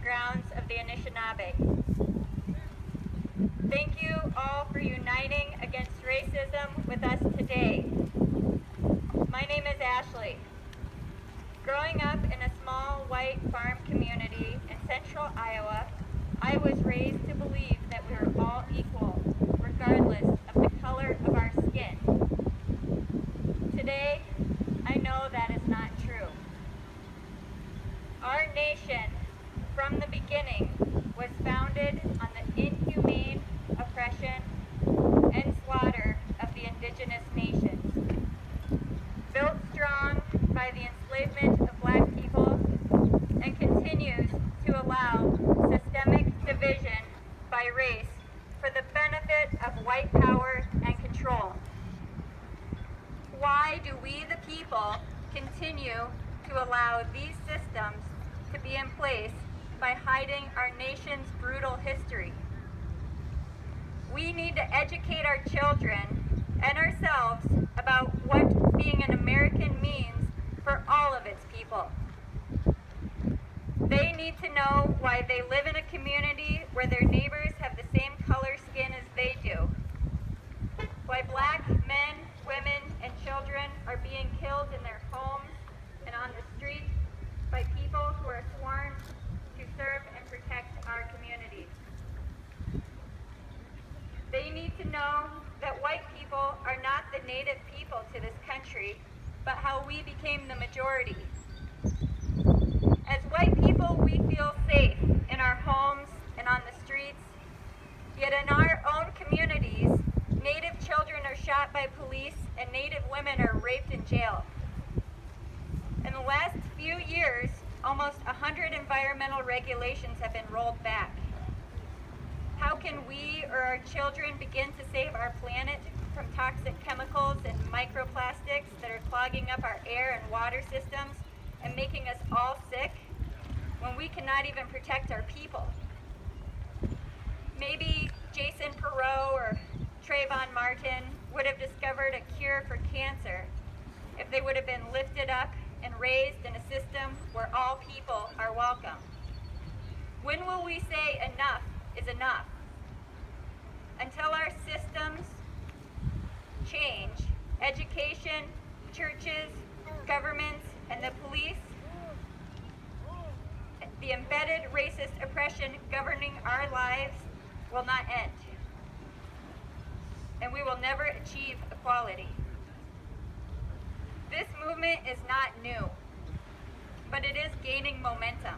grounds of the Anishinaabe. Thank you all for uniting against racism with us today. My name is Ashley. Growing up in a small white farm community in central Iowa, I was raised to believe that we were all equal, regardless of the color of our skin. Today, I know that is not true. Our nation, from the beginning, was founded on the inhumane oppression and slaughter of the indigenous nations. Built strong by the enslavement of black people, and continues to allow systemic division by race for the benefit of white power and control. Why do we, the people, continue to allow these systems to be in place by hiding our nation's brutal history? We need to educate our children and ourselves about what being an American means for all of its people. They need to know why they live in a community where their neighbors have the same color skin as they do. Why black men, women, and children are being killed in their homes and on the streets by people who are sworn to serve and protect our communities. They need to know that white people are not the native people to this country, but how we became the majority. As white people, we feel safe in our homes and on the streets, yet in our own communities, Native children are shot by police and Native women are raped in jail. In the last few years, almost 100 environmental regulations have been rolled back. How can we or our children begin to save our planet from toxic chemicals and microplastics that are clogging up our air and water systems and making us all sick when we cannot even protect our people? Maybe Jason Perot or Trayvon Martin would have discovered a cure for cancer if they would have been lifted up and raised in a system where all people are welcome. When will we say enough is enough? Until our systems change, education, churches, governments, and the police, the embedded racist oppression governing our lives will not end. And we will never achieve equality. This movement is not new, but it is gaining momentum.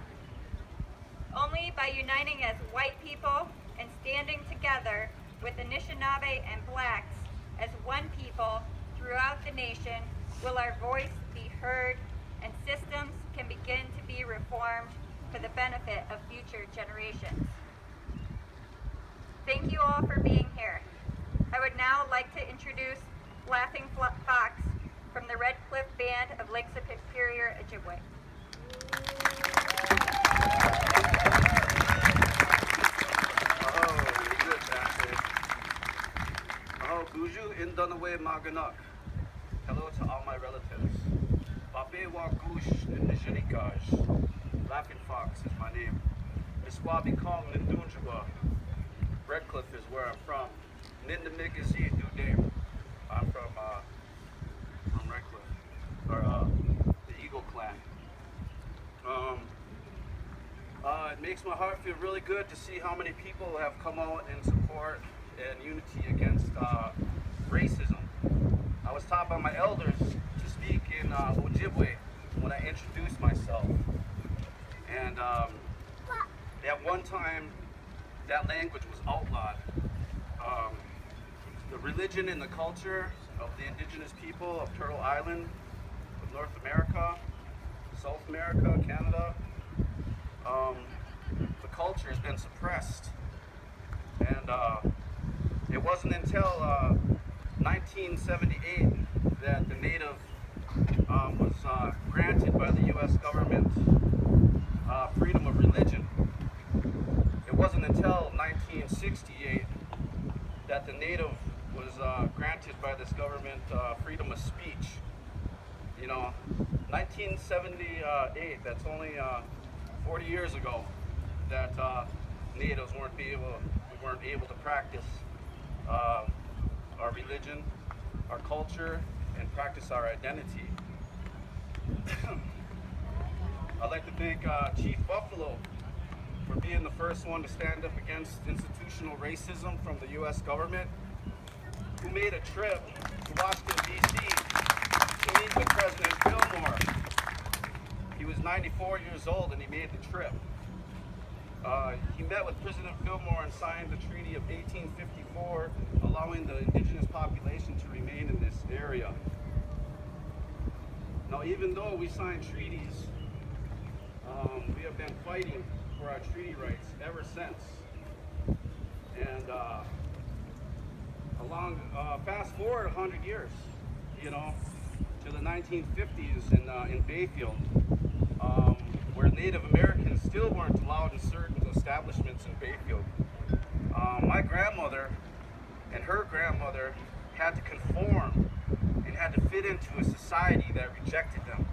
Only by uniting as white people and standing together with Anishinaabe and blacks as one people throughout the nation will our voice be heard and systems can begin to be reformed for the benefit of future generations. Thank you all for being here. I would now like to introduce Laughing Fox from the Red Cliff Band of Lake Superior, Ojibwe. Guju in Dunaway Maganak. Hello to all my relatives. Babewa Gush in the Jenikaj. Laughing Fox is my name. Miswabi Kong in Dunjaba. Red Cliff is where I'm from. Nindamigazi Dudame. I'm from Red Cliff. Or the Eagle Clan. It makes my heart feel really good to see how many people have come out in support and unity against racism. I was taught by my elders to speak in Ojibwe when I introduced myself. And at one time, that language was outlawed. The religion and the culture of the indigenous people of Turtle Island, of North America, South America, Canada, the culture has been suppressed. And it wasn't until 1978 that the Native was granted by the U.S. government freedom of religion. It wasn't until 1968 that the Native was granted by this government freedom of speech. You know, 1978, that's only 40 years ago. that natives weren't able to practice our religion, our culture, and practice our identity. I'd like to thank Chief Buffalo for being the first one to stand up against institutional racism from the U.S. government, who made a trip to Washington, D.C. to meet with President Fillmore. He was 94 years old and he made the trip. He met with President Fillmore and signed the Treaty of 1854, allowing the indigenous population to remain in this area. Now, even though we signed treaties, we have been fighting for our treaty rights ever since. And fast forward 100 years, to the 1950s in Bayfield, where Native Americans still weren't allowed in certain establishments in Bayfield. My grandmother and her grandmother had to conform and had to fit into a society that rejected them.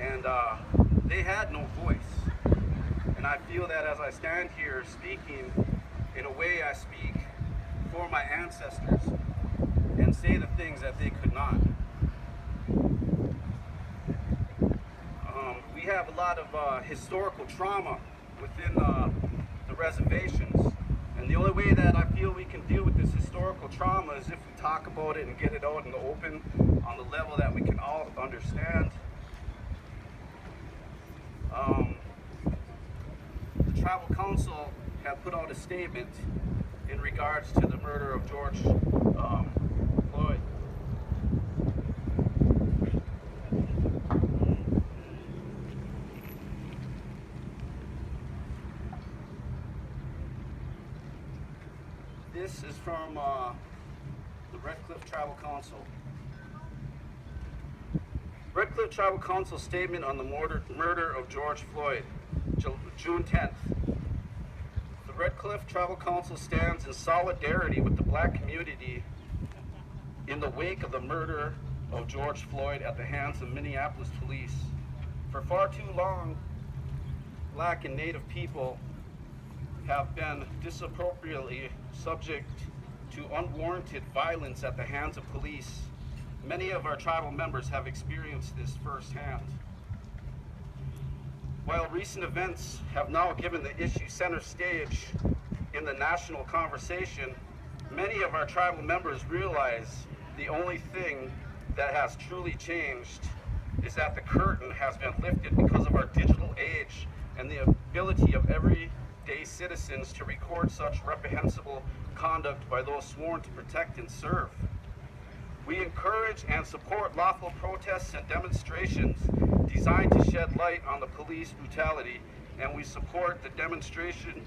And they had no voice. And I feel that as I stand here speaking, in a way I speak for my ancestors and say the things that they could not. We have a lot of historical trauma within the reservations. And the only way that I feel we can deal with this historical trauma is if we talk about it and get it out in the open on the level that we can all understand. The Tribal Council have put out a statement in regards to the murder of George Floyd. This is from the Red Cliff Tribal Council. Red Cliff Tribal Council statement on the murder of George Floyd, June 10th. The Red Cliff Tribal Council stands in solidarity with the Black community in the wake of the murder of George Floyd at the hands of Minneapolis police. For far too long, Black and Native people have been disappropriately subject to unwarranted violence at the hands of police. Many of our tribal members have experienced this firsthand. While recent events have now given the issue center stage in the national conversation, many of our tribal members realize the only thing that has truly changed is that the curtain has been lifted because of our digital age and the ability of everyday citizens to record such reprehensible conduct by those sworn to protect and serve. We encourage and support lawful protests and demonstrations designed to shed light on the police brutality, and we support the demonstration,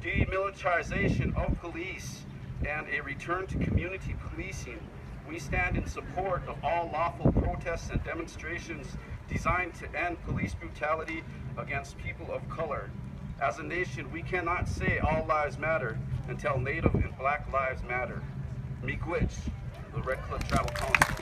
demilitarization of police, and a return to community policing. We stand in support of all lawful protests and demonstrations designed to end police brutality against people of color. As a nation, we cannot say all lives matter until Native and Black lives matter. Miigwech, the Red Cliff Tribal Council.